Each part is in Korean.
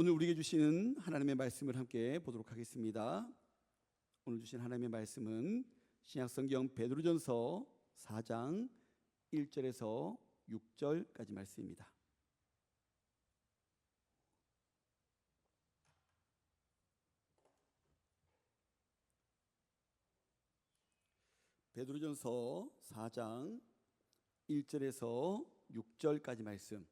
오늘 우리에게 주시는 하나님의 말씀을 함께 보도록 하겠습니다. 오늘 주신 하나님의 말씀은 신약성경 베드로전서 4장 1절에서 6절까지 말씀입니다. 베드로전서 4장 1절에서 6절까지 말씀.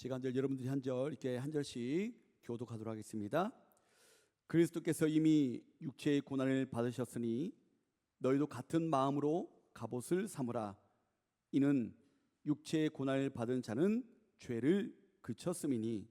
제가 한 절, 여러분들이 한 절, 이렇게 한 절씩 교독하도록 하겠습니다. 그리스도께서 이미 육체의 고난을 받으셨으니 너희도 같은 마음으로 갑옷을 삼으라. 이는 육체의 고난을 받은 자는 죄를 그쳤음이니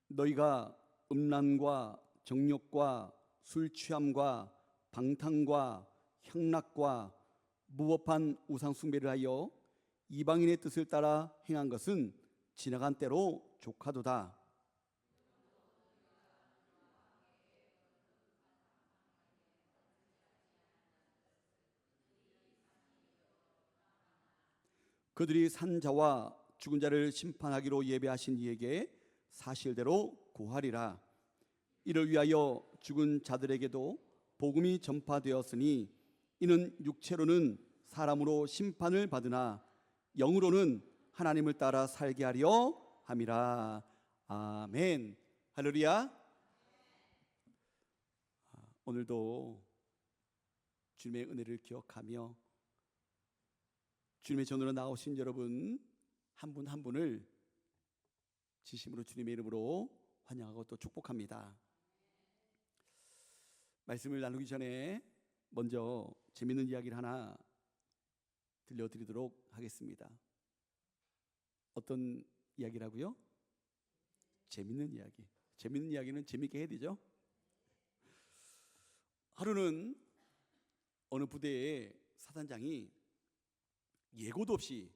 너희가 음란과 정욕과 술 취함과 방탕과 향락과 무법한 우상 숭배를 하여 이방인의 뜻을 따라 행한 것은 지나간 때로 족하도다. 그들이 산 자와 죽은 자를 심판하기로 예배하신 이에게 사실대로 고하리라. 이를 위하여 죽은 자들에게도 복음이 전파되었으니 이는 육체로는 사람으로 심판을 받으나 영으로는 하나님을 따라 살게 하려 함이라. 아멘. 할렐루야. 오늘도 주님의 은혜를 기억하며 주님의 전으로 나오신 여러분 한 분 한 분을 진심으로 주님의 이름으로 환영하고 또 축복합니다. 말씀을 나누기 전에 먼저 재밌는 이야기를 하나 들려드리도록 하겠습니다. 어떤 이야기라고요? 재밌는 이야기. 재밌는 이야기는 재밌게 해야 되죠. 하루는 어느 부대의 사단장이 예고도 없이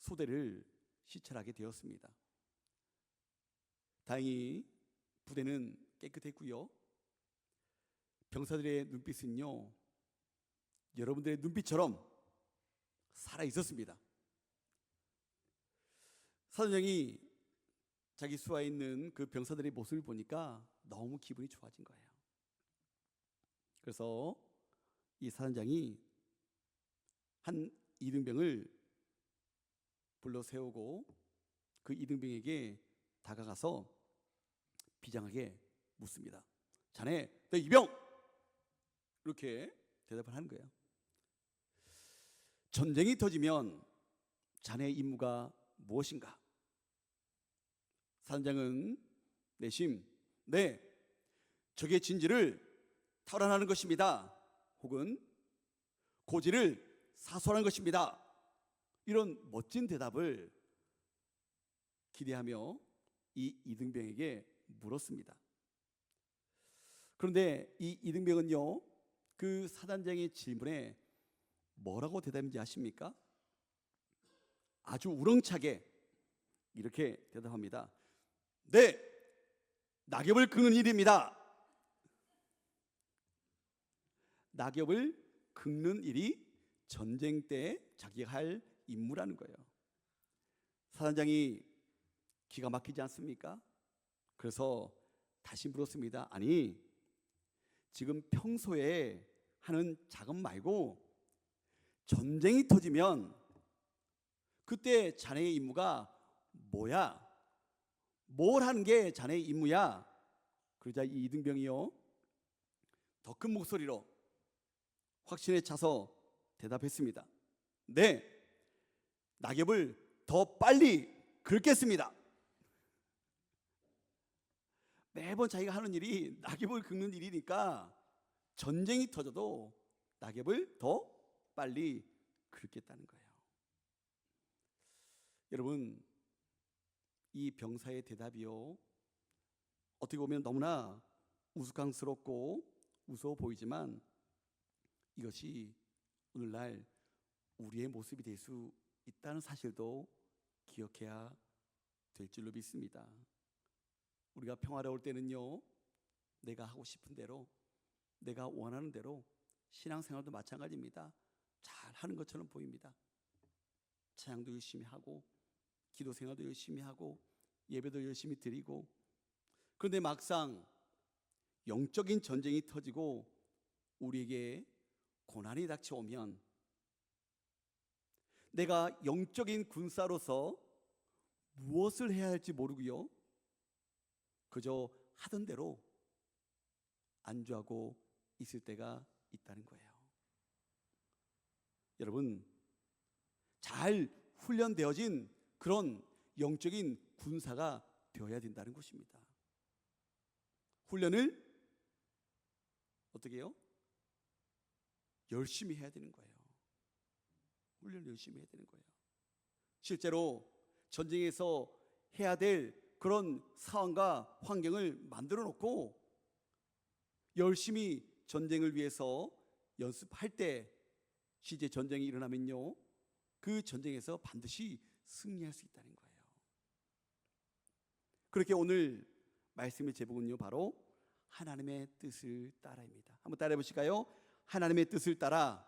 소대를 시찰하게 되었습니다. 다행히 부대는 깨끗했고요. 병사들의 눈빛은요, 여러분들의 눈빛처럼 살아 있었습니다. 사단장이 자기 수하에 있는 그 병사들의 모습을 보니까 너무 기분이 좋아진 거예요. 그래서 이 사단장이 한 이등병을 불러 세우고 그 이등병에게 다가가서 비장하게 묻습니다. 자네, 너 이병! 이렇게 대답을 하는 거예요. 전쟁이 터지면 자네의 임무가 무엇인가? 사단장은 내심, 네, 적의 진지를 탈환하는 것입니다. 혹은 고지를 사수하는 것입니다. 이런 멋진 대답을 기대하며 이 이등병에게 물었습니다. 그런데 이 이등병은요, 그 사단장의 질문에 뭐라고 대답인지 아십니까? 아주 우렁차게 이렇게 대답합니다. 네, 낙엽을 긁는 일입니다. 낙엽을 긁는 일이 전쟁 때 자기가 할 임무라는 거예요. 사단장이 기가 막히지 않습니까? 그래서 다시 물었습니다. 아니, 지금 평소에 하는 작업 말고 전쟁이 터지면 그때 자네의 임무가 뭐야? 뭘 하는 게 자네의 임무야? 그러자 이 이등병이요, 더 큰 목소리로 확신에 차서 대답했습니다. 네, 낙엽을 더 빨리 긁겠습니다. 매번 자기가 하는 일이 낙엽을 긁는 일이니까 전쟁이 터져도 낙엽을 더 빨리 긁겠다는 거예요. 여러분, 이 병사의 대답이요, 어떻게 보면 너무나 우스꽝스럽고 무서워 보이지만 이것이 오늘날 우리의 모습이 될 수 있다는 사실도 기억해야 될 줄로 믿습니다. 우리가 평화로울 때는요, 내가 하고 싶은 대로, 내가 원하는 대로 신앙생활도 마찬가지입니다. 잘 하는 것처럼 보입니다. 찬양도 열심히 하고, 기도 생활도 열심히 하고, 예배도 열심히 드리고, 그런데 막상 영적인 전쟁이 터지고 우리에게 고난이 닥쳐오면 내가 영적인 군사로서 무엇을 해야 할지 모르고요, 그저 하던 대로 안주하고 있을 때가 있다는 거예요. 여러분, 잘 훈련되어진 그런 영적인 군사가 되어야 된다는 것입니다. 훈련을 어떻게 해요? 열심히 해야 되는 거예요. 훈련을 열심히 해야 되는 거예요. 실제로 전쟁에서 해야 될 그런 상황과 환경을 만들어 놓고 열심히 전쟁을 위해서 연습할 때 실제 전쟁이 일어나면요, 그 전쟁에서 반드시 승리할 수 있다는 거예요. 그렇게 오늘 말씀의 제목은요, 바로 하나님의 뜻을 따라입니다. 한번 따라해 보실까요? 하나님의 뜻을 따라.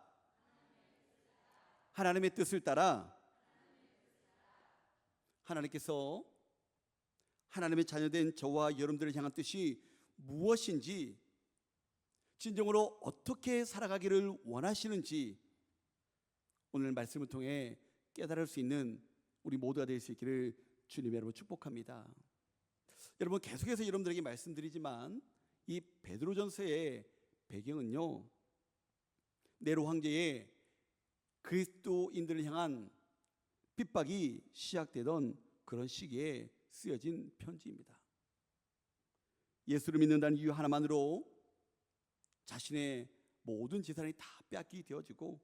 하나님의 뜻을 따라. 하나님께서 하나님의 자녀된 저와 여러분들을 향한 뜻이 무엇인지, 진정으로 어떻게 살아가기를 원하시는지 오늘 말씀을 통해 깨달을 수 있는 우리 모두가 될 수 있기를 주님 여러분 축복합니다. 여러분, 계속해서 여러분들에게 말씀드리지만 이 베드로전서의 배경은요, 네로 황제의 그리스도인들을 향한 핍박이 시작되던 그런 시기에 쓰여진 편지입니다. 예수를 믿는다는 이유 하나만으로 자신의 모든 재산이 다 빼앗기게 되어지고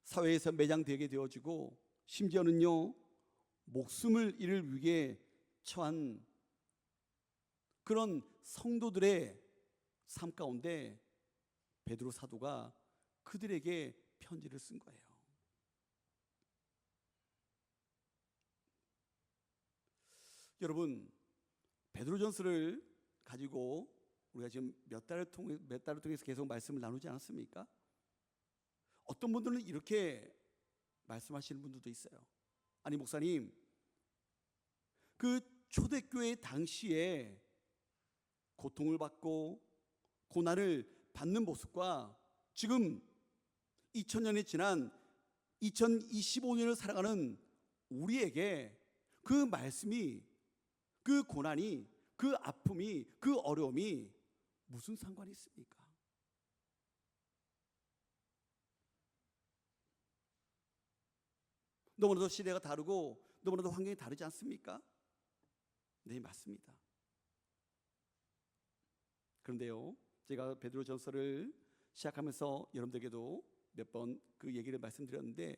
사회에서 매장되게 되어지고 심지어는요, 목숨을 잃을 위기에 처한 그런 성도들의 삶 가운데 베드로 사도가 그들에게 편지를 쓴 거예요. 여러분, 베드로전서를 가지고 우리가 지금 몇 달을 통해서 계속 말씀을 나누지 않았습니까? 어떤 분들은 이렇게 말씀하시는 분들도 있어요. 아니 목사님, 그 초대교회 당시에 고통을 받고 고난을 받는 모습과 지금 2000년이 지난 2025년을 살아가는 우리에게 그 말씀이, 그 고난이, 그 아픔이, 그 어려움이 무슨 상관이 있습니까? 너무나도 시대가 다르고 너무나도 환경이 다르지 않습니까? 네, 맞습니다. 그런데요, 제가 베드로전서를 시작하면서 여러분들에게도 몇 번 그 얘기를 말씀드렸는데,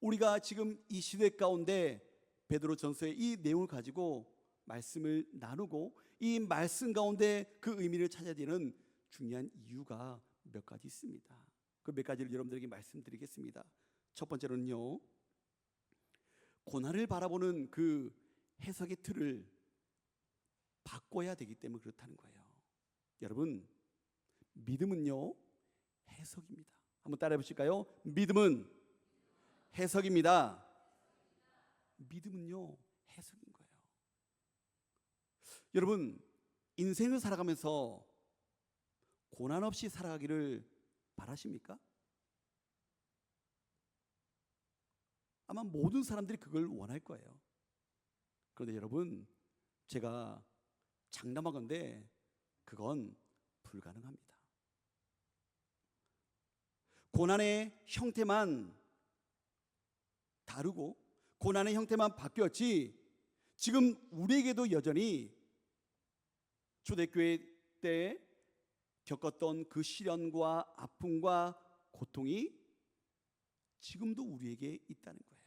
우리가 지금 이 시대 가운데 베드로전서의 이 내용을 가지고 말씀을 나누고 이 말씀 가운데 그 의미를 찾아야 되는 중요한 이유가 몇 가지 있습니다. 그 몇 가지를 여러분들에게 말씀드리겠습니다. 첫 번째로는요, 고난을 바라보는 그 해석의 틀을 바꿔야 되기 때문에 그렇다는 거예요. 여러분, 믿음은요, 해석입니다. 한번 따라해 보실까요? 믿음은 해석입니다. 믿음은요, 해석인 거예요. 여러분, 인생을 살아가면서 고난 없이 살아가기를 바라십니까? 아마 모든 사람들이 그걸 원할 거예요. 그런데 여러분, 제가 장담하건대 그건 불가능합니다. 고난의 형태만 다르고 고난의 형태만 바뀌었지, 지금 우리에게도 여전히 초대교회 때 겪었던 그 시련과 아픔과 고통이 지금도 우리에게 있다는 거예요.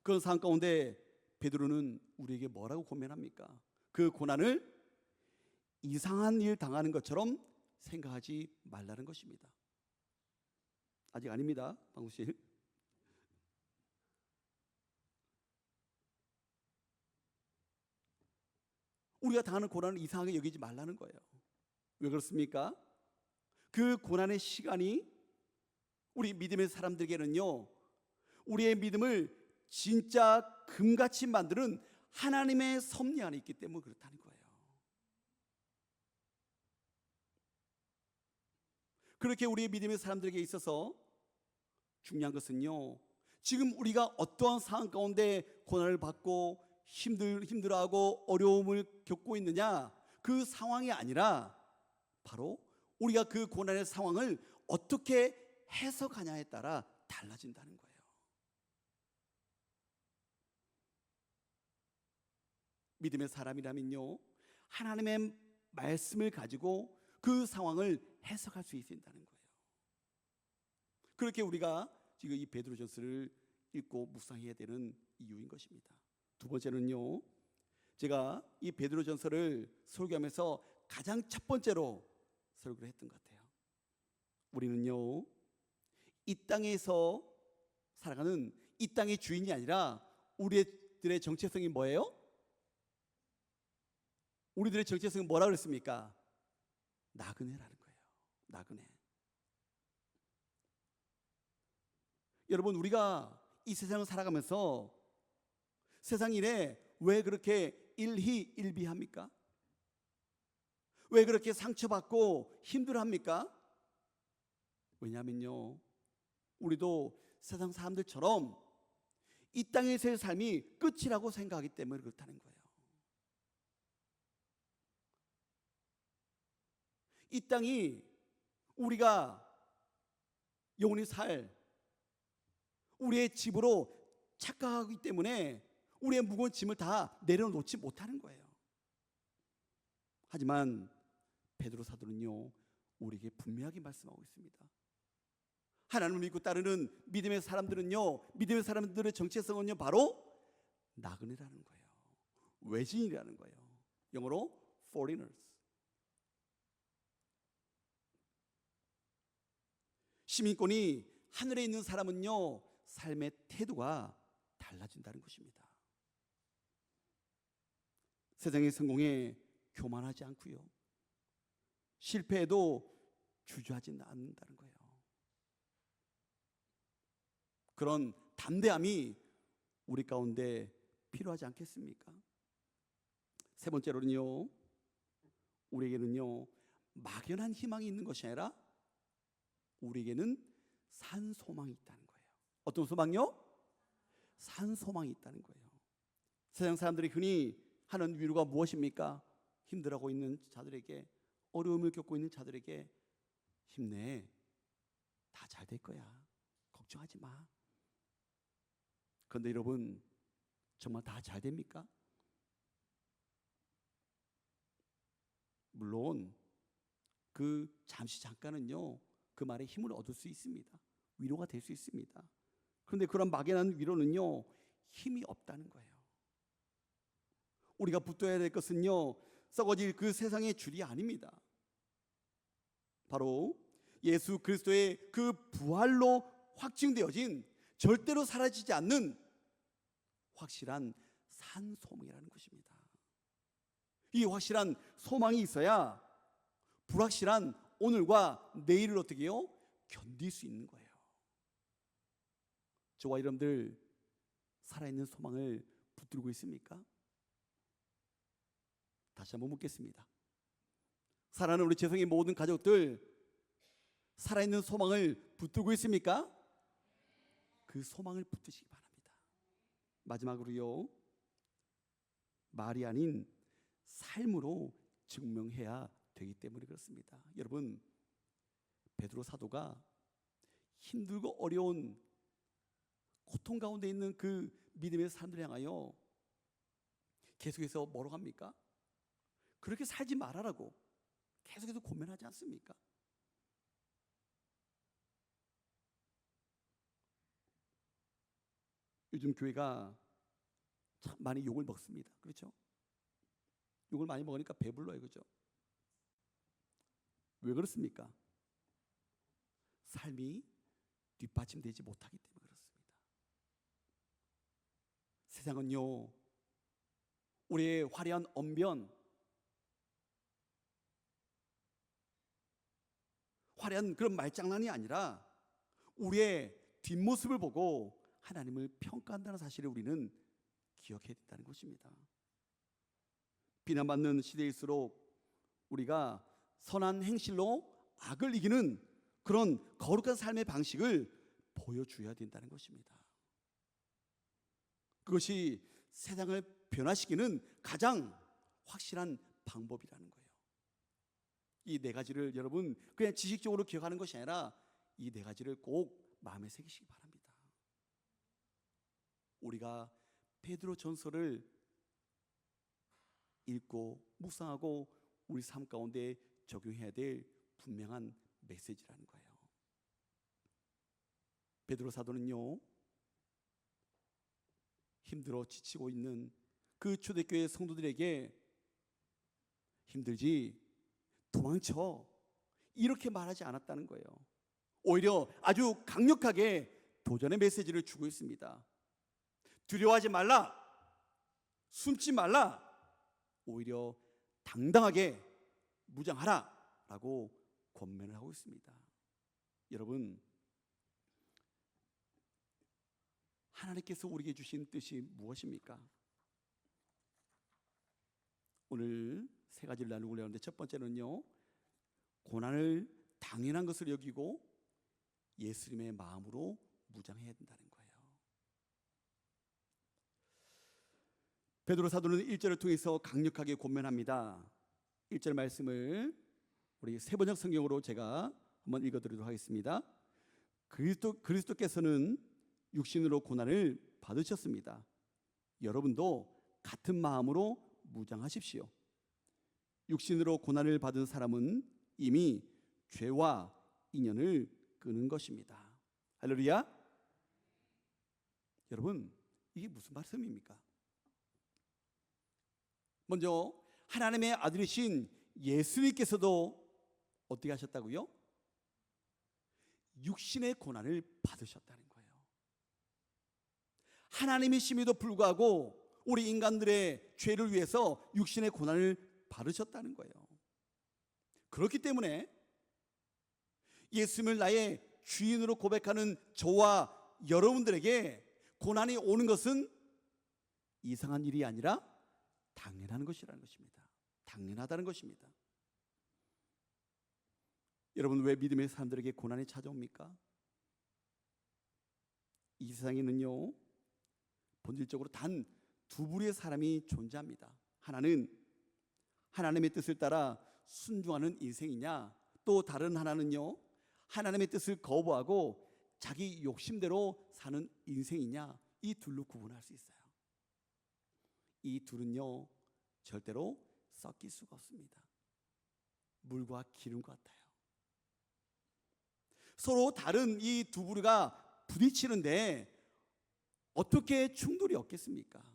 그런 상황 가운데 베드로는 우리에게 뭐라고 고면합니까? 그 고난을 이상한 일 당하는 것처럼 생각하지 말라는 것입니다. 아직 아닙니다, 방구실. 우리가 당하는 고난을 이상하게 여기지 말라는 거예요. 왜 그렇습니까? 그 고난의 시간이 우리 믿음의 사람들에게는요, 우리의 믿음을 진짜 금같이 만드는 하나님의 섭리 안에 있기 때문에 그렇다는 거예요. 그렇게 우리의 믿음의 사람들에게 있어서 중요한 것은요, 지금 우리가 어떠한 상황 가운데 고난을 받고 힘들어하고 어려움을 겪고 있느냐, 그 상황이 아니라 바로 우리가 그 고난의 상황을 어떻게 해석하냐에 따라 달라진다는 거예요. 믿음의 사람이라면요, 하나님의 말씀을 가지고 그 상황을 해석할 수 있다는 거예요. 그렇게 우리가 지금 이 베드로전서를 읽고 묵상해야 되는 이유인 것입니다. 두 번째는요, 제가 이 베드로전서를 설교하면서 가장 첫 번째로 설교를 했던 것 같아요. 우리는요, 이 땅에서 살아가는 이 땅의 주인이 아니라 우리들의 정체성이 뭐예요? 우리들의 정체성은 뭐라 그랬습니까? 나그네라는 거예요. 나그네. 여러분, 우리가 이 세상을 살아가면서 세상 일에 왜 그렇게 일희일비합니까? 왜 그렇게 상처받고 힘들어합니까? 왜냐하면요, 우리도 세상 사람들처럼 이 땅에서의 삶이 끝이라고 생각하기 때문에 그렇다는 거예요. 이 땅이 우리가 영원히 살 우리의 집으로 착각하기 때문에 우리의 무거운 짐을 다 내려놓지 못하는 거예요. 하지만 베드로 사도는요, 우리에게 분명하게 말씀하고 있습니다. 하나님을 믿고 따르는 믿음의 사람들은요, 믿음의 사람들의 정체성은요, 바로 나그네라는 거예요. 외지인이라는 거예요. 영어로 foreigners. 시민권이 하늘에 있는 사람은요, 삶의 태도가 달라진다는 것입니다. 세상의 성공에 교만하지 않고요, 실패에도 주저하지 않는다는 거예요. 그런 담대함이 우리 가운데 필요하지 않겠습니까? 세 번째로는요, 우리에게는요, 막연한 희망이 있는 것이 아니라 우리에게는 산 소망이 있다는 거예요. 어떤 소망요? 산 소망이 있다는 거예요. 세상 사람들이 흔히 하는 위로가 무엇입니까? 힘들어하고 있는 자들에게, 어려움을 겪고 있는 자들에게 힘내, 다 잘 될 거야, 걱정하지 마. 그런데 여러분, 정말 다 잘 됩니까? 물론 그 잠깐은요, 그 말에 힘을 얻을 수 있습니다. 위로가 될 수 있습니다. 그런데 그런 막연한 위로는요, 힘이 없다는 거예요. 우리가 붙들어야 될 것은요, 썩어질 그 세상의 줄이 아닙니다. 바로 예수 그리스도의 그 부활로 확증되어진 절대로 사라지지 않는 확실한 산 소망이라는 것입니다. 이 확실한 소망이 있어야 불확실한 오늘과 내일을 어떻게 해요? 견딜 수 있는 거예요. 저와 여러분들 살아있는 소망을 붙들고 있습니까? 다시 한번 묻겠습니다. 사랑하는 우리 재성의 모든 가족들, 살아있는 소망을 붙들고 있습니까? 그 소망을 붙드시기 바랍니다. 마지막으로요, 말이 아닌 삶으로 증명해야 되기 때문에 그렇습니다. 여러분, 베드로 사도가 힘들고 어려운 고통 가운데 있는 그 믿음의 사람들을 향하여 계속해서 뭐라고 합니까? 그렇게 살지 말아라고 계속해서 고면하지 않습니까? 요즘 교회가 참 많이 욕을 먹습니다. 그렇죠? 욕을 많이 먹으니까 배불러요. 그렇죠? 왜 그렇습니까? 삶이 뒷받침되지 못하기 때문에 그렇습니다. 세상은요, 우리의 화려한 언변, 화려한 그런 말장난이 아니라 우리의 뒷모습을 보고 하나님을 평가한다는 사실을 우리는 기억해야 된다는 것입니다. 비난받는 시대일수록 우리가 선한 행실로 악을 이기는 그런 거룩한 삶의 방식을 보여줘야 된다는 것입니다. 그것이 세상을 변화시키는 가장 확실한 방법이라는 거예요. 이 네 가지를 여러분 그냥 지식적으로 기억하는 것이 아니라 이 네 가지를 꼭 마음에 새기시기 바랍니다. 우리가 베드로 전서를 읽고 묵상하고 우리 삶 가운데 적용해야 될 분명한 메시지라는 거예요. 베드로 사도는요, 힘들어 지치고 있는 그 초대교회 성도들에게 힘들지 도망쳐 이렇게 말하지 않았다는 거예요. 오히려 아주 강력하게 도전의 메시지를 주고 있습니다. 두려워하지 말라, 숨지 말라, 오히려 당당하게 무장하라 라고 권면을 하고 있습니다. 여러분, 하나님께서 우리에게 주신 뜻이 무엇입니까? 오늘 세 가지를 나누려고 하는데, 첫 번째는요, 고난을 당연한 것을 여기고 예수님의 마음으로 무장해야 된다는 거예요. 베드로 사도는 1절을 통해서 강력하게 권면합니다. 1절 말씀을 우리 세번역 성경으로 제가 한번 읽어드리도록 하겠습니다. 그리스도께서는 육신으로 고난을 받으셨습니다. 여러분도 같은 마음으로 무장하십시오. 육신으로 고난을 받은 사람은 이미 죄와 인연을 끄는 것입니다. 할렐루야. 여러분, 이게 무슨 말씀입니까? 먼저 하나님의 아들이신 예수님께서도 어떻게 하셨다고요? 육신의 고난을 받으셨다는 거예요. 하나님이심에도 불구하고 우리 인간들의 죄를 위해서 육신의 고난을 받으셨다는 거예요. 그렇기 때문에 예수님을 나의 주인으로 고백하는 저와 여러분들에게 고난이 오는 것은 이상한 일이 아니라 당연한 것이라는 것입니다. 당연하다는 것입니다. 여러분, 왜 믿음의 사람들에게 고난이 찾아옵니까? 이 세상에는요, 본질적으로 단 두 부류의 사람이 존재합니다. 하나는 하나님의 뜻을 따라 순종하는 인생이냐, 또 다른 하나는요, 하나님의 뜻을 거부하고 자기 욕심대로 사는 인생이냐, 이 둘로 구분할 수 있어요. 이 둘은요, 절대로 섞일 수가 없습니다. 물과 기름 같아요. 서로 다른 이 두 부류가 부딪히는데 어떻게 충돌이 없겠습니까?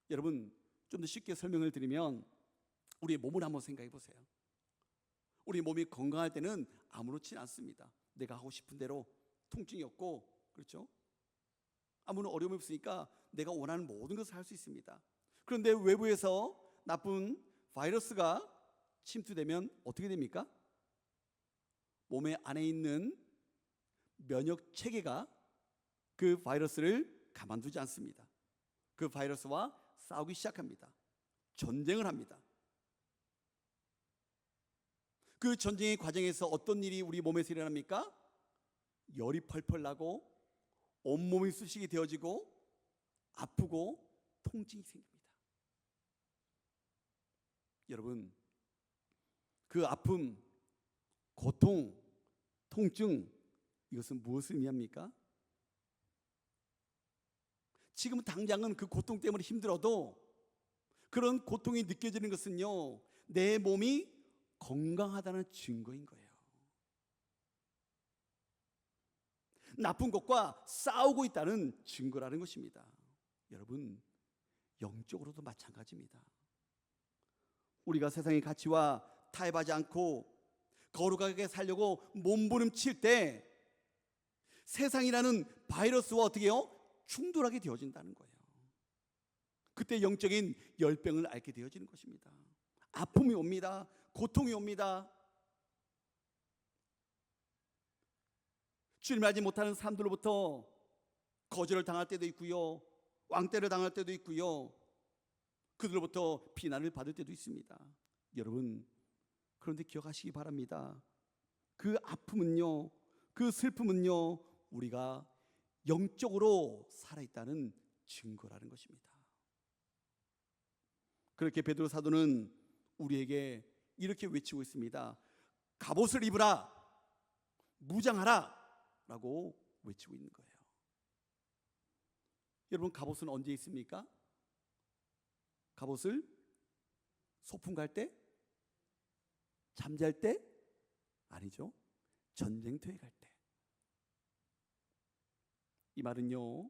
여러분, 좀 더 쉽게 설명을 드리면 우리의 몸을 한번 생각해 보세요. 우리 몸이 건강할 때는 아무렇지 않습니다. 내가 하고 싶은 대로 통증이 없고, 그렇죠? 아무런 어려움이 없으니까 내가 원하는 모든 것을 할 수 있습니다. 그런데 외부에서 나쁜 바이러스가 침투되면 어떻게 됩니까? 몸의 안에 있는 면역 체계가 그 바이러스를 가만두지 않습니다. 그 바이러스와 싸우기 시작합니다. 전쟁을 합니다. 그 전쟁의 과정에서 어떤 일이 우리 몸에서 일어납니까? 열이 펄펄 나고 온몸이 쑤시게 되어지고 아프고 통증이 생깁니다. 여러분, 그 아픔, 고통, 통증, 이것은 무엇을 의미합니까? 지금 당장은 그 고통 때문에 힘들어도 그런 고통이 느껴지는 것은요, 내 몸이 건강하다는 증거인 거예요. 나쁜 것과 싸우고 있다는 증거라는 것입니다. 여러분, 영적으로도 마찬가지입니다. 우리가 세상의 가치와 타협하지 않고 거룩하게 살려고 몸부림칠 때 세상이라는 바이러스와 어떻게 해요? 충돌하게 되어진다는 거예요. 그때 영적인 열병을 앓게 되어지는 것입니다. 아픔이 옵니다. 고통이 옵니다. 주님을 알지 못하는 사람들로부터 거절을 당할 때도 있고요, 왕따를 당할 때도 있고요, 그들로부터 비난을 받을 때도 있습니다. 여러분, 그런데 기억하시기 바랍니다. 그 아픔은요, 그 슬픔은요, 우리가 영적으로 살아있다는 증거라는 것입니다. 그렇게 베드로 사도는 우리에게 이렇게 외치고 있습니다. 갑옷을 입으라, 무장하라 라고 외치고 있는 거예요. 여러분, 갑옷은 언제 있습니까? 갑옷을 소풍 갈 때? 잠잘 때? 아니죠. 전쟁터에 갈 때. 이 말은요,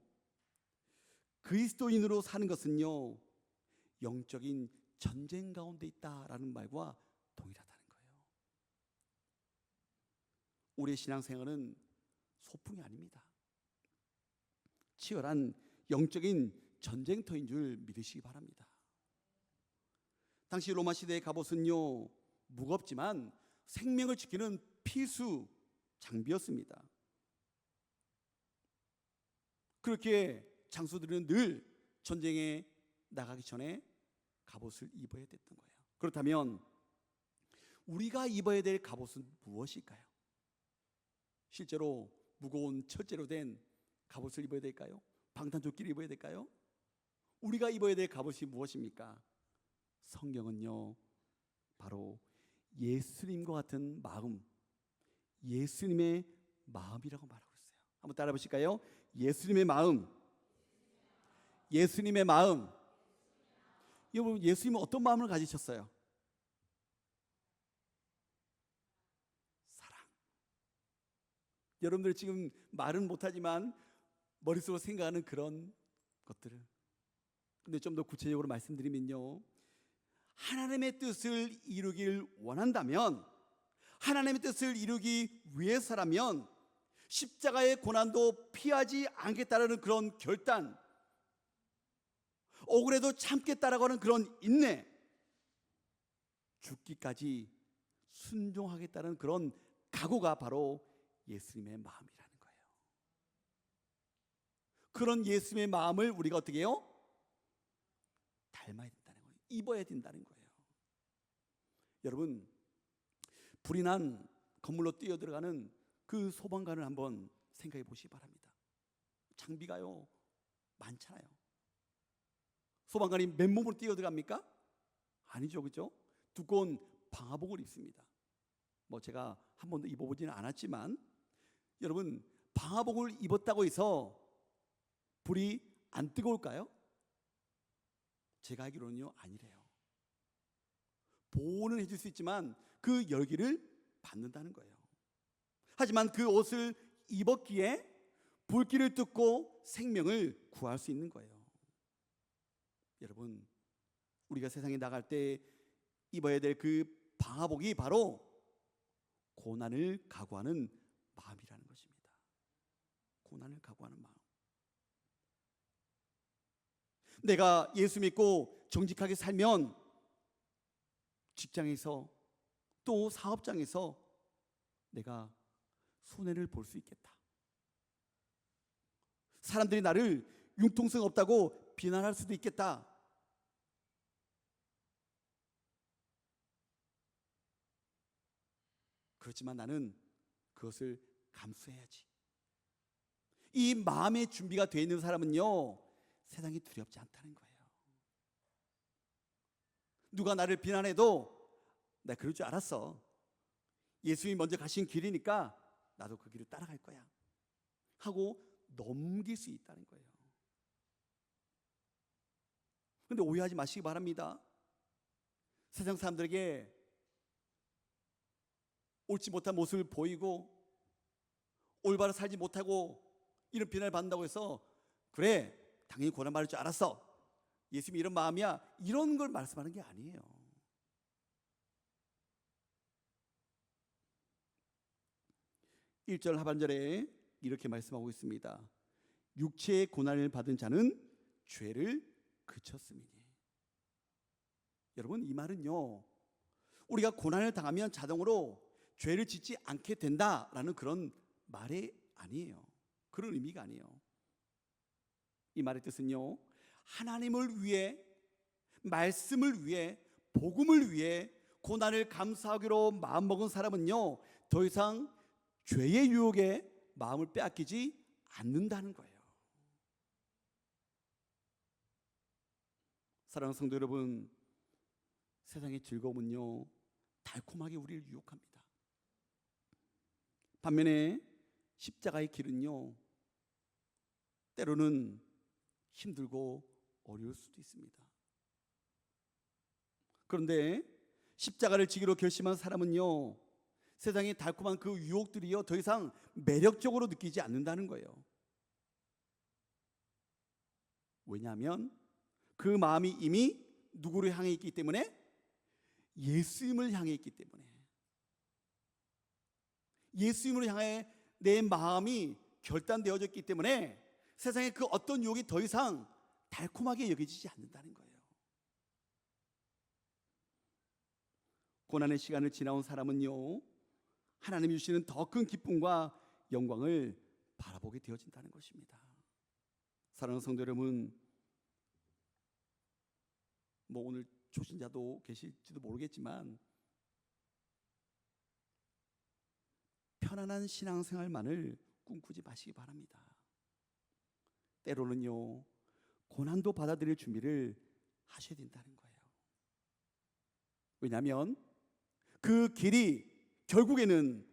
그리스도인으로 사는 것은요, 영적인 전쟁 가운데 있다라는 말과 동일하다는 거예요. 우리의 신앙생활은 소풍이 아닙니다. 치열한 영적인 전쟁터인 줄 믿으시기 바랍니다. 당시 로마 시대의 갑옷은요, 무겁지만 생명을 지키는 필수 장비였습니다. 그렇게 장수들은 늘 전쟁에 나가기 전에 갑옷을 입어야 됐던 거예요. 그렇다면 우리가 입어야 될 갑옷은 무엇일까요? 실제로 무거운 철제로 된 갑옷을 입어야 될까요? 방탄조끼를 입어야 될까요? 우리가 입어야 될 갑옷이 무엇입니까? 성경은요, 바로 예수님과 같은 마음, 예수님의 마음이라고 말하고 있어요. 한번 따라 보실까요? 예수님의 마음. 예수님의 마음. 여러분, 예수님은 어떤 마음을 가지셨어요? 사랑. 여러분들 지금 말은 못하지만 머릿속으로 생각하는 그런 것들을, 근데 좀 더 구체적으로 말씀드리면요, 하나님의 뜻을 이루길 원한다면, 하나님의 뜻을 이루기 위해서라면 십자가의 고난도 피하지 않겠다라는 그런 결단, 억울해도 참겠다라고 하는 그런 인내, 죽기까지 순종하겠다는 그런 각오가 바로 예수님의 마음이라는 거예요. 그런 예수님의 마음을 우리가 어떻게 해요? 닮아야 된다는 거예요. 입어야 된다는 거예요. 여러분, 불이 난 건물로 뛰어들어가는 그 소방관을 한번 생각해 보시기 바랍니다. 장비가요 많잖아요. 소방관이 맨몸으로 뛰어들어갑니까? 아니죠, 그죠? 두꺼운 방화복을 입습니다. 뭐 제가 한 번도 입어보지는 않았지만, 여러분, 방화복을 입었다고 해서 불이 안 뜨거울까요? 제가 알기로는요, 아니래요. 보호는 해줄 수 있지만 그 열기를 받는다는 거예요. 하지만 그 옷을 입었기에 불길을 뚫고 생명을 구할 수 있는 거예요. 여러분, 우리가 세상에 나갈 때 입어야 될 그 방화복이 바로 고난을 각오하는 마음이라는 것입니다. 고난을 각오하는 마음. 내가 예수 믿고 정직하게 살면 직장에서 또 사업장에서 내가 손해를 볼 수 있겠다. 사람들이 나를 융통성 없다고 비난할 수도 있겠다. 그렇지만 나는 그것을 감수해야지. 이 마음의 준비가 되어 있는 사람은요, 세상이 두렵지 않다는 거예요. 누가 나를 비난해도 나 그럴 줄 알았어. 예수님이 먼저 가신 길이니까 나도 그 길을 따라갈 거야 하고 넘길 수 있다는 거예요. 그런데 오해하지 마시기 바랍니다. 세상 사람들에게 옳지 못한 모습을 보이고 올바로 살지 못하고 이런 비난을 받는다고 해서 그래, 당연히 고난 받을 줄 알았어, 예수님이 이런 마음이야, 이런 걸 말씀하는 게 아니에요. (1절) 하반절에 이렇게 말씀하고 있습니다. 육체의 고난을 받은 자는 죄를 그쳤음이니. 여러분, 이 말은요, 우리가 고난을 당하면 자동으로 죄를 짓지 않게 된다라는 그런 말이 아니에요. 그런 의미가 아니에요. 이 말의 뜻은요, 하나님을 위해, 말씀을 위해, 복음을 위해 고난을 감수하기로 마음먹은 사람은요, 더 이상 죄의 유혹에 마음을 빼앗기지 않는다는 거예요. 사랑하는 성도 여러분, 세상의 즐거움은요, 달콤하게 우리를 유혹합니다. 반면에 십자가의 길은요, 때로는 힘들고 어려울 수도 있습니다. 그런데 십자가를 지기로 결심한 사람은요, 세상의 달콤한 그 유혹들이요, 더 이상 매력적으로 느끼지 않는다는 거예요. 왜냐하면 그 마음이 이미 누구를 향해 있기 때문에? 예수님을 향해 있기 때문에. 예수님을 향해 내 마음이 결단되어졌기 때문에 세상의 그 어떤 유혹이 더 이상 달콤하게 여겨지지 않는다는 거예요. 고난의 시간을 지나온 사람은요, 하나님이 주시는 더 큰 기쁨과 영광을 바라보게 되어진다는 것입니다. 사랑하는 성도 여러분, 오늘 초신자도 계실지도 모르겠지만 편안한 신앙생활만을 꿈꾸지 마시기 바랍니다. 때로는요, 고난도 받아들일 준비를 하셔야 된다는 거예요. 왜냐하면 그 길이 결국에는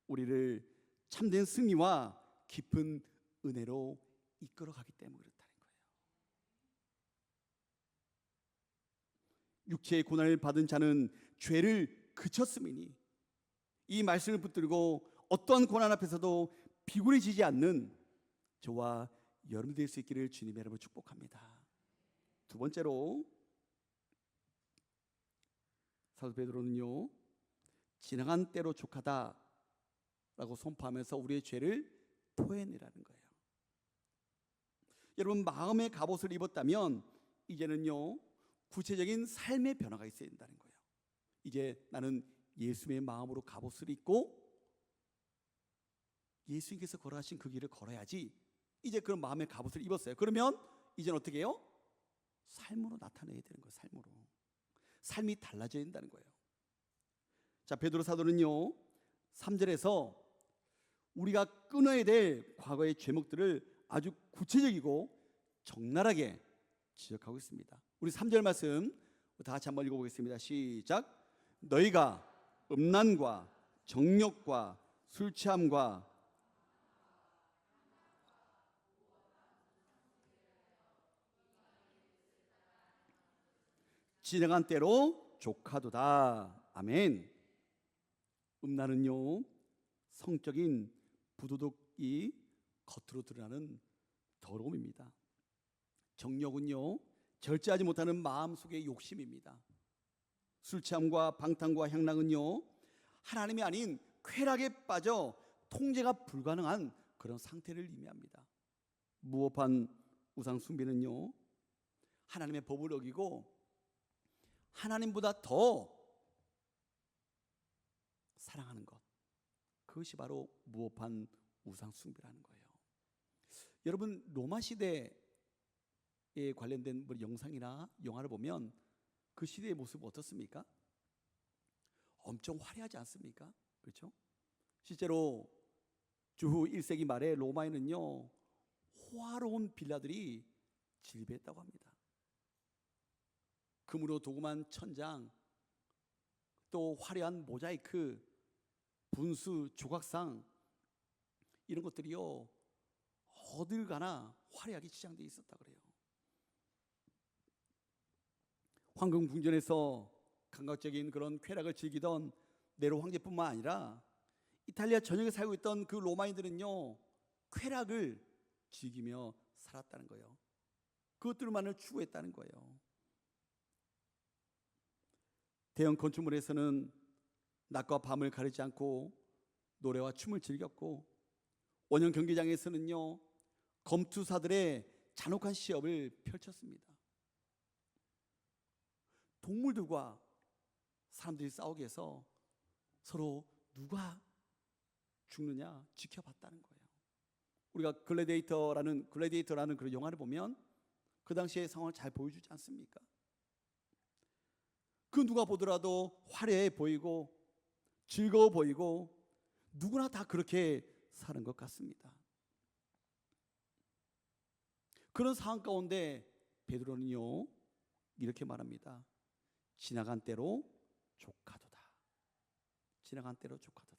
우리를 참된 승리와 깊은 은혜로 이끌어가기 때문에 그렇다는 거예요. 육체의 고난을 받은 자는 죄를 그쳤음이니, 이 말씀을 붙들고 어떤 고난 앞에서도 비굴해지지 않는 저와 여러분 될 수 있기를 주님의 이름으로 축복합니다. 두 번째로, 사도 베드로는요, 지나간 때로 족하다라고 선포하면서 우리의 죄를 토해내라는 거예요. 여러분, 마음의 갑옷을 입었다면 이제는요, 구체적인 삶의 변화가 있어야 된다는 거예요. 이제 나는 예수의 마음으로 갑옷을 입고 예수님께서 걸어가신 그 길을 걸어야지. 이제 그런 마음의 갑옷을 입었어요. 그러면 이제는 어떻게 해요? 삶으로 나타내야 되는 거예요. 삶으로. 삶이 달라져야 된다는 거예요. 자, 베드로 사도는요, 3절에서 우리가 끊어야 될 과거의 죄목들을 아주 구체적이고 적나라하게 지적하고 있습니다. 우리 3절 말씀 다 같이 한번 읽어보겠습니다. 시작. 너희가 음란과 정욕과 술취함과 지나간 때로 족하도다. 아멘. 음란은요, 성적인 부도덕이 겉으로 드러나는 더러움입니다. 정욕은요, 절제하지 못하는 마음속의 욕심입니다. 술취함과 방탕과 향락은요, 하나님이 아닌 쾌락에 빠져 통제가 불가능한 그런 상태를 의미합니다. 무법한 우상 숭배는요, 하나님의 법을 어기고 하나님보다 더 사랑하는 것, 그것이 바로 무법한 우상 숭배라는 거예요. 여러분, 로마 시대에 관련된 영상이나 영화를 보면 그 시대의 모습은 어떻습니까? 엄청 화려하지 않습니까? 그렇죠? 실제로 주후 1세기 말에 로마에는요, 호화로운 빌라들이 질비했다고 합니다. 금으로 도금한 천장, 또 화려한 모자이크, 분수, 조각상, 이런 것들이요, 어딜 가나 화려하게 치장되어 있었다 그래요. 황금 궁전에서 감각적인 그런 쾌락을 즐기던 네로 황제뿐만 아니라 이탈리아 전역에 살고 있던 그 로마인들은요, 쾌락을 즐기며 살았다는 거예요. 그것들만을 추구했다는 거예요. 대형 건축물에서는 낮과 밤을 가리지 않고 노래와 춤을 즐겼고, 원형 경기장에서는요, 검투사들의 잔혹한 시합을 펼쳤습니다. 동물들과 사람들이 싸우게 해서 서로 누가 죽느냐 지켜봤다는 거예요. 우리가 글래디에이터라는 그런 영화를 보면 그 당시의 상황을 잘 보여주지 않습니까? 그 누가 보더라도 화려해 보이고 즐거워 보이고 누구나 다 그렇게 사는 것 같습니다. 그런 상황 가운데 베드로는요 이렇게 말합니다. 지나간 때로 족하도다. 지나간 때로 족하도다.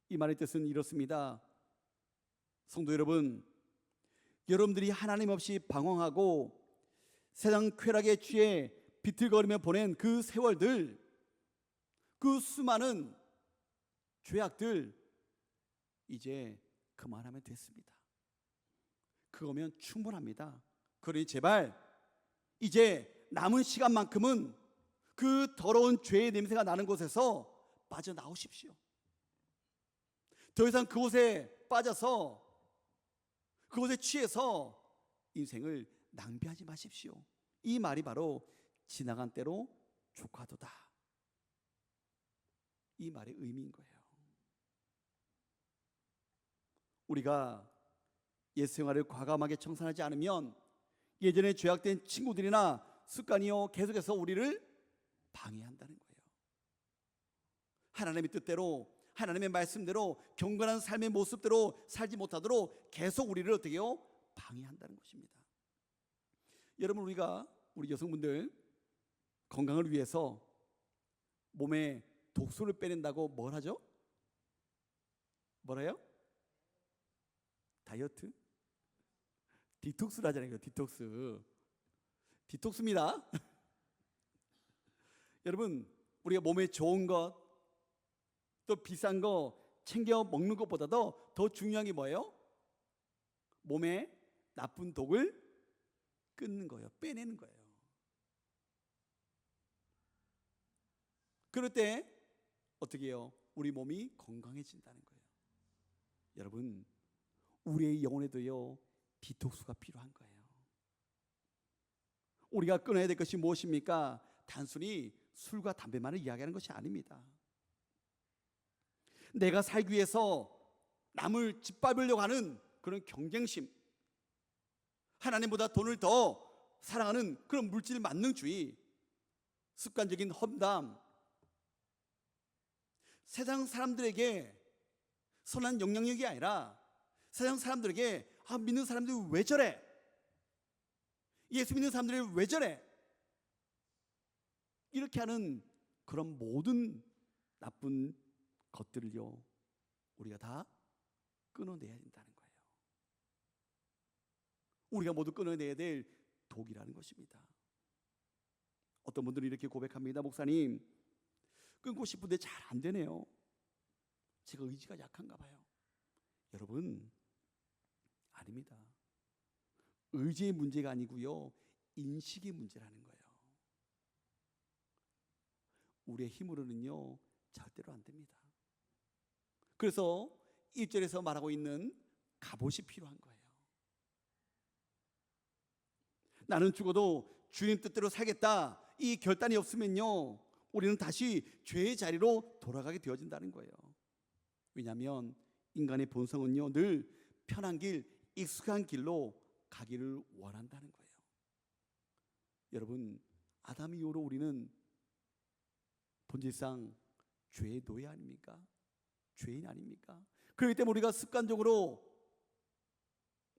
이 말의 뜻은 이렇습니다. 성도 여러분, 여러분들이 하나님 없이 방황하고 세상 쾌락에 취해 비틀거리며 보낸 그 세월들, 그 수많은 죄악들 이제 그만하면 됐습니다. 그거면 충분합니다. 그러니 제발 이제 남은 시간만큼은 그 더러운 죄의 냄새가 나는 곳에서 빠져나오십시오. 더 이상 그곳에 빠져서 그곳에 취해서 인생을 낭비하지 마십시오. 이 말이 바로 지나간 때로 족하도다, 이 말의 의미인 거예요. 우리가 옛 생활을 과감하게 청산하지 않으면 예전에 죄악된 친구들이나 습관이요 계속해서 우리를 방해한다는 거예요. 하나님의 뜻대로, 하나님의 말씀대로 경건한 삶의 모습대로 살지 못하도록 계속 우리를 어떻게 해요? 방해한다는 것입니다. 여러분, 우리 여성분들 건강을 위해서 몸에 독소를 빼낸다고 뭘 하죠? 뭐래요? 다이어트? 디톡스를 하잖아요. 디톡스입니다. 여러분, 우리가 몸에 좋은 것, 또 비싼 거 챙겨 먹는 것보다도 더 중요한 게 뭐예요? 몸에 나쁜 독을 끊는 거예요. 빼내는 거예요. 그럴 때 어떻게 해요? 우리 몸이 건강해진다는 거예요. 여러분, 우리의 영혼에도요 디톡스가 필요한 거예요. 우리가 끊어야 될 것이 무엇입니까? 단순히 술과 담배만을 이야기하는 것이 아닙니다. 내가 살기 위해서 남을 짓밟으려고 하는 그런 경쟁심, 하나님보다 돈을 더 사랑하는 그런 물질 만능주의, 습관적인 험담, 세상 사람들에게 선한 영향력이 아니라 세상 사람들에게 믿는 사람들이 왜 저래? 예수 믿는 사람들이 왜 저래? 이렇게 하는 그런 모든 나쁜 것들을요 우리가 다 끊어내야 된다는 거예요. 우리가 모두 끊어내야 될 독이라는 것입니다. 어떤 분들은 이렇게 고백합니다. 목사님, 끊고 싶은데 잘 안 되네요. 제가 의지가 약한가 봐요. 여러분, 아닙니다. 의지의 문제가 아니고요 인식의 문제라는 거예요. 우리의 힘으로는요 절대로 안 됩니다. 그래서 1절에서 말하고 있는 갑옷이 필요한 거예요. 나는 죽어도 주님 뜻대로 살겠다, 이 결단이 없으면요 우리는 다시 죄의 자리로 돌아가게 되어진다는 거예요. 왜냐하면 인간의 본성은요 늘 편한 길, 익숙한 길로 가기를 원한다는 거예요. 여러분, 아담 이후로 우리는 본질상 죄의 노예 아닙니까? 죄인 아닙니까? 그렇기 때문에 우리가 습관적으로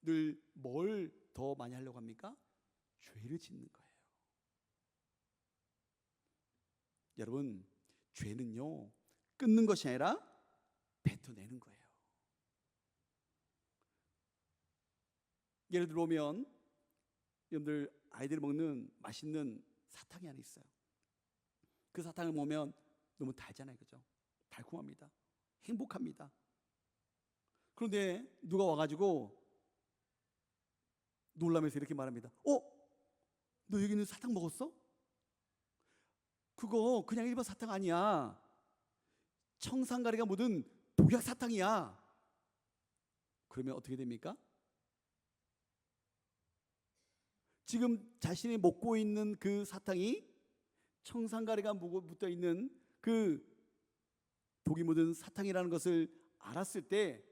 늘 뭘 더 많이 하려고 합니까? 죄를 짓는 거예요. 여러분, 죄는요 끊는 것이 아니라 뱉어내는 거예요. 예를 들어보면 여러분들 아이들이 먹는 맛있는 사탕이 하나 있어요. 그 사탕을 먹으면 너무 달잖아요. 그죠? 달콤합니다. 행복합니다. 그런데 누가 와가지고 놀라면서 이렇게 말합니다. 너 여기 있는 사탕 먹었어? 그거 그냥 일반 사탕 아니야. 청산가리가 묻은 독약 사탕이야. 그러면 어떻게 됩니까? 지금 자신이 먹고 있는 그 사탕이 청산가리가 묻어 있는 그 독이 묻은 사탕이라는 것을 알았을 때,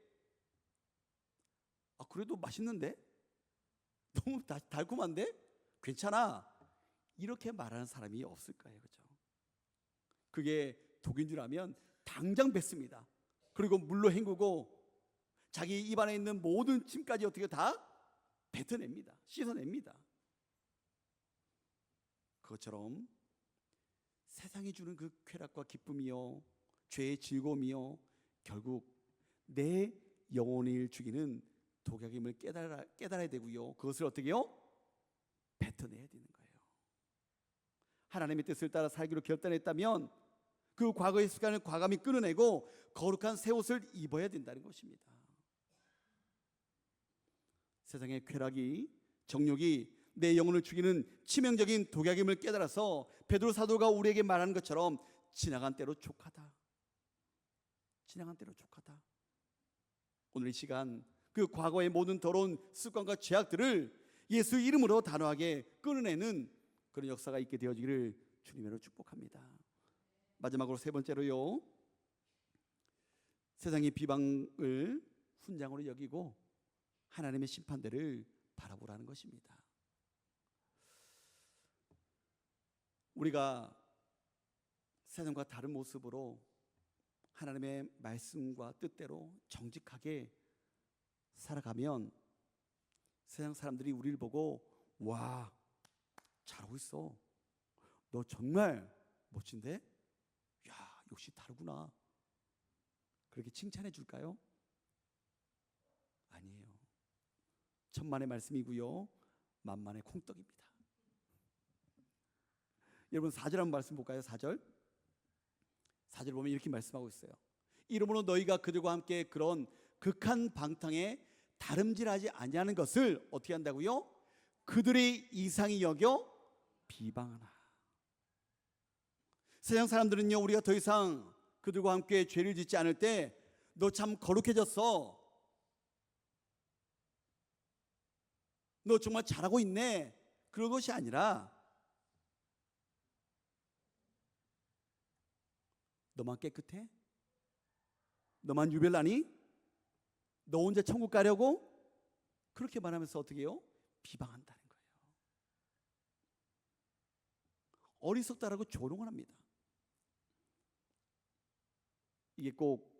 그래도 맛있는데? 너무 달콤한데? 괜찮아. 이렇게 말하는 사람이 없을 거예요. 그죠? 그게 독인 줄 알면 당장 뱉습니다. 그리고 물로 헹구고 자기 입안에 있는 모든 침까지 어떻게 다 뱉어냅니다. 씻어냅니다. 그것처럼 세상이 주는 그 쾌락과 기쁨이요, 죄의 즐거움이요, 결국 내 영혼을 죽이는 독약임을 깨달아야 되고요. 그것을 어떻게 해요? 뱉어내야 되는 거예요. 하나님의 뜻을 따라 살기로 결단했다면 그 과거의 습관을 과감히 끊어내고 거룩한 새 옷을 입어야 된다는 것입니다. 세상의 쾌락이, 정욕이 내 영혼을 죽이는 치명적인 독약임을 깨달아서 베드로 사도가 우리에게 말하는 것처럼 지나간 때로 족하다. 지나간 때로 족하다. 오늘 이 시간 그 과거의 모든 더러운 습관과 죄악들을 예수 이름으로 단호하게 끊어내는 그런 역사가 있게 되어지기를 주님으로 축복합니다. 마지막으로 세 번째로요, 세상의 비방을 훈장으로 여기고 하나님의 심판대를 바라보라는 것입니다. 우리가 세상과 다른 모습으로 하나님의 말씀과 뜻대로 정직하게 살아가면 세상 사람들이 우리를 보고 와, 잘하고 있어, 너 정말 멋진데? 야, 역시 다르구나, 그렇게 칭찬해 줄까요? 아니에요. 천만의 말씀이고요, 만만의 콩떡입니다. 여러분 4절 한번 말씀 볼까요? 4절 보면 이렇게 말씀하고 있어요. 이러므로 너희가 그들과 함께 그런 극한 방탕에 다름질하지 아니하는 것을 어떻게 한다고요? 그들의 이상히 여겨 비방하나. 세상 사람들은요, 우리가 더 이상 그들과 함께 죄를 짓지 않을 때 너 참 거룩해졌어, 너 정말 잘하고 있네, 그런 것이 아니라 너만 깨끗해? 너만 유별나니? 너 혼자 천국 가려고? 그렇게 말하면서 어떻게 해요? 비방한다는 거예요. 어리석다라고 조롱을 합니다. 이게 꼭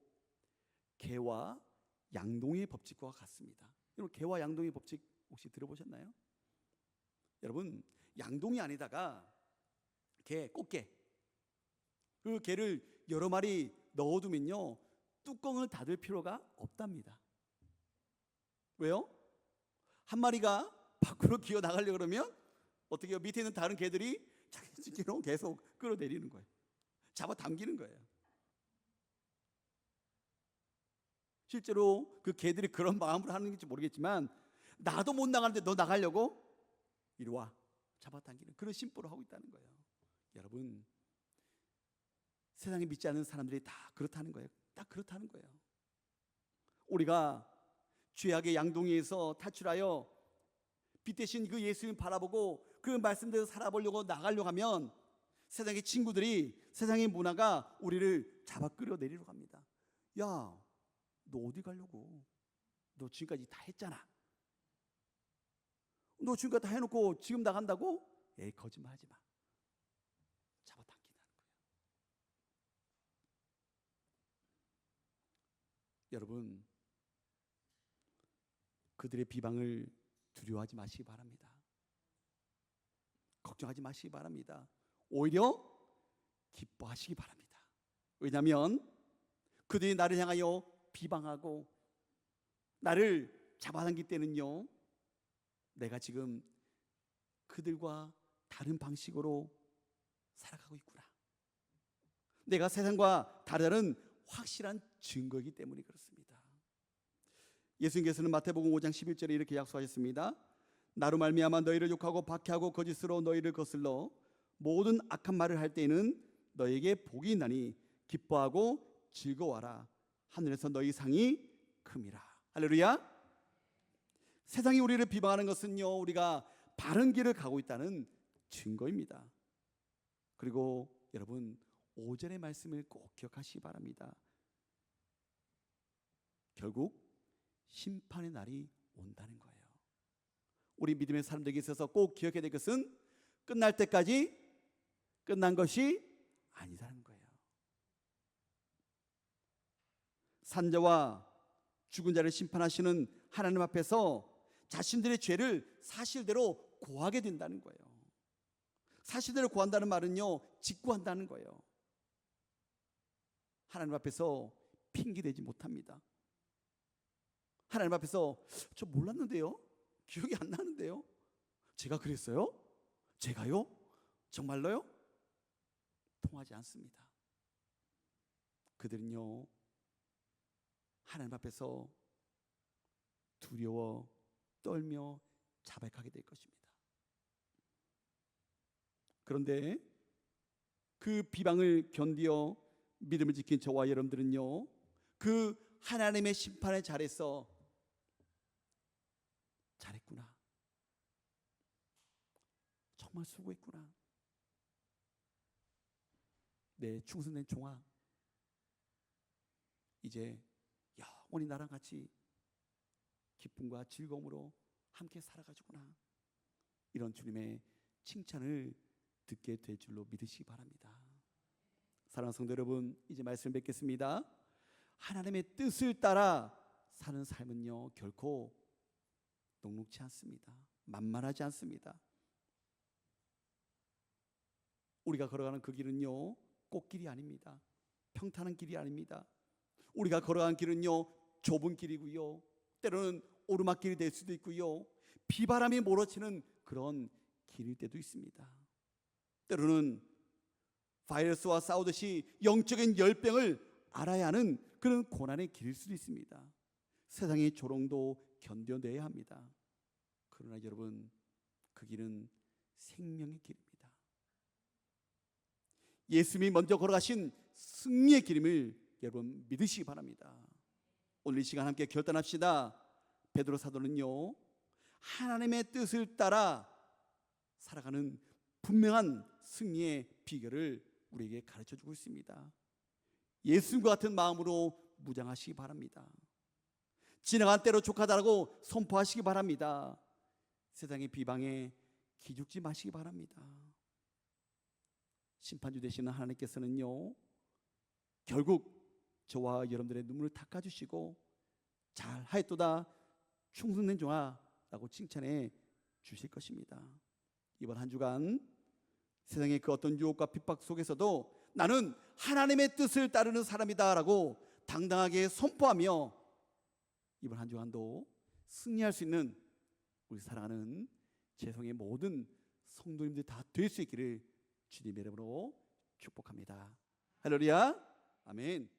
개와 양동이의 법칙과 같습니다. 여러분, 개와 양동이의 법칙 혹시 들어보셨나요? 여러분, 양동이 안에다가 꽃게, 그 개를 여러 마리 넣어두면요, 뚜껑을 닫을 필요가 없답니다. 왜요? 한 마리가 밖으로 기어 나가려고 그러면 어떻게 해요? 밑에 있는 다른 개들이 자기들끼리 계속 끌어내리는 거예요. 잡아당기는 거예요. 실제로 그 개들이 그런 마음으로 하는 건지 모르겠지만, 나도 못 나가는데 너 나가려고? 이리 와, 잡아당기는 그런 심보를 하고 있다는 거예요. 여러분, 세상에 믿지 않는 사람들이 다 그렇다는 거예요. 딱 그렇다는 거예요. 우리가 죄악의 양동이에서 탈출하여 빛 대신 그 예수님 바라보고 그 말씀대로 살아보려고 나가려고 하면 세상의 친구들이, 세상의 문화가 우리를 잡아 끌어내리려고 합니다. 야, 너 어디 가려고? 너 지금까지 다 했잖아. 너 지금까지 다 해놓고 지금 나간다고? 에이, 거짓말하지 마. 잡아당긴다는 거예요. 여러분, 그들의 비방을 두려워하지 마시기 바랍니다. 걱정하지 마시기 바랍니다. 오히려 기뻐하시기 바랍니다. 왜냐하면 그들이 나를 향하여 비방하고 나를 잡아당길 때는요, 내가 지금 그들과 다른 방식으로 살아가고 있구나, 내가 세상과 다른 확실한 증거이기 때문에 그렇습니다. 예수님께서는 마태복음 5장 11절에 이렇게 약속하셨습니다. 나로 말미암아 너희를 욕하고 박해하고 거짓으로 너희를 거슬러 모든 악한 말을 할 때에는 너희에게 복이 있나니 기뻐하고 즐거워하라, 하늘에서 너희 상이 큼이라. 할렐루야. 세상이 우리를 비방하는 것은요, 우리가 바른 길을 가고 있다는 증거입니다. 그리고 여러분 5절의 말씀을 꼭 기억하시기 바랍니다. 결국 심판의 날이 온다는 거예요. 우리 믿음의 사람들에게 있어서 꼭 기억해야 될 것은 끝날 때까지 끝난 것이 아니라는 거예요. 산자와 죽은 자를 심판하시는 하나님 앞에서 자신들의 죄를 사실대로 고하게 된다는 거예요. 사실대로 고한다는 말은요, 직구한다는 거예요. 하나님 앞에서 핑계대지 못합니다. 하나님 앞에서 저 몰랐는데요? 기억이 안 나는데요? 제가 그랬어요? 제가요? 정말로요? 통하지 않습니다. 그들은요, 하나님 앞에서 두려워 떨며 자백하게 될 것입니다. 그런데 그 비방을 견디어 믿음을 지킨 저와 여러분들은요, 그 하나님의 심판의 자리에서 잘했구나, 정말 수고했구나, 내 충성된 종아, 이제 영원히 나랑 같이 기쁨과 즐거움으로 함께 살아가지구나, 이런 주님의 칭찬을 듣게 될 줄로 믿으시기 바랍니다. 사랑하는 성도 여러분, 이제 말씀 뵙겠습니다. 하나님의 뜻을 따라 사는 삶은요, 결코 녹록지 않습니다. 만만하지 않습니다. 우리가 걸어가는 그 길은요, 꽃길이 아닙니다. 평탄한 길이 아닙니다. 우리가 걸어가는 길은요, 좁은 길이고요, 때로는 오르막길이 될 수도 있고요, 비바람이 몰아치는 그런 길일 때도 있습니다. 때로는 바이러스와 싸우듯이 영적인 열병을 알아야 하는 그런 고난의 길일 수도 있습니다. 세상의 조롱도 견뎌내야 합니다. 그러나 여러분, 그 길은 생명의 길입니다. 예수님이 먼저 걸어가신 승리의 길임을 여러분 믿으시기 바랍니다. 오늘 이 시간 함께 결단합시다. 베드로 사도는요, 하나님의 뜻을 따라 살아가는 분명한 승리의 비결을 우리에게 가르쳐주고 있습니다. 예수님과 같은 마음으로 무장하시기 바랍니다. 지나간 때로 족하다라고 선포하시기 바랍니다. 세상의 비방에 기죽지 마시기 바랍니다. 심판주 되시는 하나님께서는요, 결국 저와 여러분들의 눈물을 닦아주시고 잘하였도다 충성된 종아 라고 칭찬해 주실 것입니다. 이번 한 주간 세상의 그 어떤 유혹과 핍박 속에서도 나는 하나님의 뜻을 따르는 사람이다 라고 당당하게 선포하며 이번 한 주간도 승리할 수 있는 우리 사랑하는 재성의 모든 성도님들 다 될 수 있기를 주님의 이름으로 축복합니다. 할렐루야, 아멘.